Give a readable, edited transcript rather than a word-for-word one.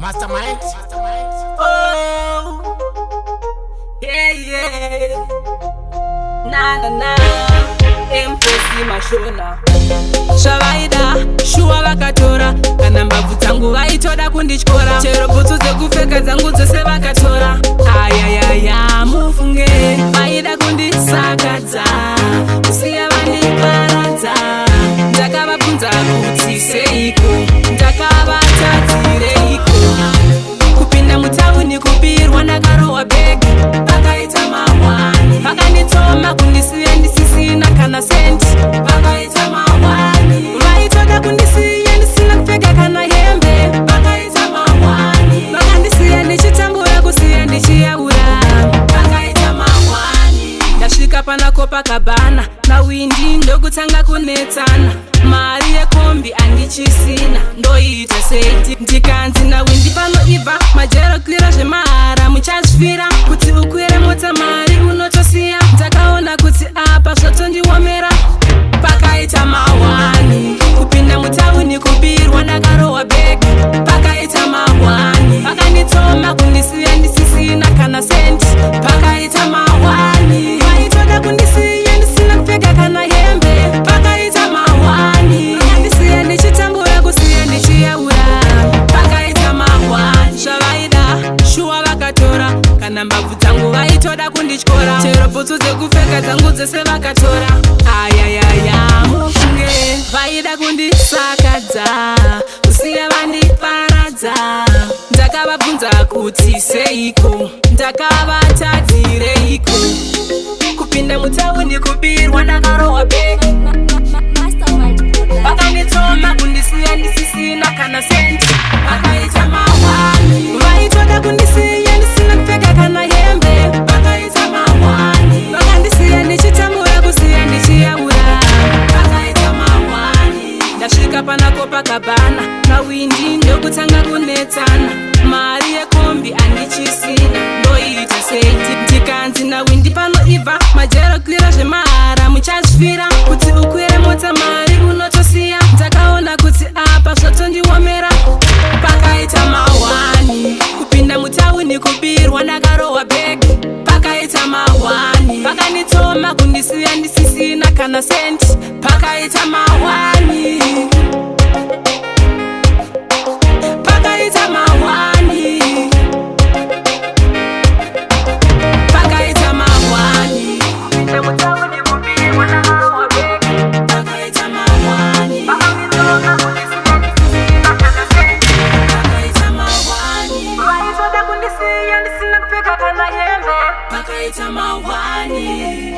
Mastermind. Oh, yeah. Na. Empress Mashona. Shavaida, shuwa vakatora. Kana mbabvu dzangu vaitoda kundityora. Chero bhutsu dzekupfeka dzangu dzose vakatora. Ayayaya, mufunge vaida kundisakadza, kusiya vandiparadza. Ndakavabvunza kuti seiko, ndakavatadzireiko. Kupinda mutauni kubirwa ndakarohwa bhegi, vakaita mahwani. Vakanditsoma kundisiya ndisisina kana senti, vakaita mahwani. Vaitoda kundisiya ndisina kupfeka kana hembe, vakaita mahwani. Vakandisiya ndichitambura kusiya ndichiyaura, vakaita mahwani. Ndasvika panako pakabhana nawindi ndokutanga kunetsana. Mari yekombi andichisina, ndoita sei ndikanzi nawindi panoibva majero kwira zvemahara muchazvifira kuti ukwire mota mari unotosiya. Ndakaona kuti apa zvotondiomera, pakaita mahwani. Kupinda mutauni kubirwa ndakarohwa bhegi, pakaita mahwani. Vakanditsoma kundisiya ndisisina kana senti, pakaita mahwani. Vaitoda kundisiya ndisina kupfeka kana hembe, pakaita mahwani. Vakandisiya ndichitambura kusiya ndichiyaura, pakaita mahwani. Zvavaida shuwa vakatora, kana mbabvu dzangu vaitoda kundityora. Chero bhutsu dzekupfeka dzangu dzose vakatora. Ayayaya, mufunge vaida kundisakadza, kusiya vandiparadza. Ndakavabvunza kuti seiko, ndakavatadzireiko. Kupinda mutauni kubirwa ndakarohwa bhegi, vakanditsoma kundisiya ndisisina kana senti, vakaita mahwani. Vaitoda kundisiya ndisina kupfeka kana hembe, vakaita mahwani. Vakandisiya ndichitambura kusiya ndichiyaura, vakaita mahwani. Ndasvika panako pakabhana nawindi ndokutanga kunetsana. Mari yekombi andichisina, ndoita sei ndikanzi nawindi panoibva majero kwira zvemahara muchazvifira kuti ukwire mota mari unotosiya. Ndakaona kuti apa zvotondiomera, pakaita mahwani. Kupinda mutauni kubirwa ndakarohwa bhegi, pakaita mahwani. Vakanditsoma kundisiya ndisisina kana senti, pakaita mahwani. Pakaita mahwani. Pakaita mahwani. Kupinda mutauni kubirwa ndakarohwa bhegi, pakaita mahwani. Vakanditsoma kundisiya ndisisina kana senti, pakaita mahwani. Vaitoda kundisiya ndisina kupfeka kana hembe, pakaita mahwani.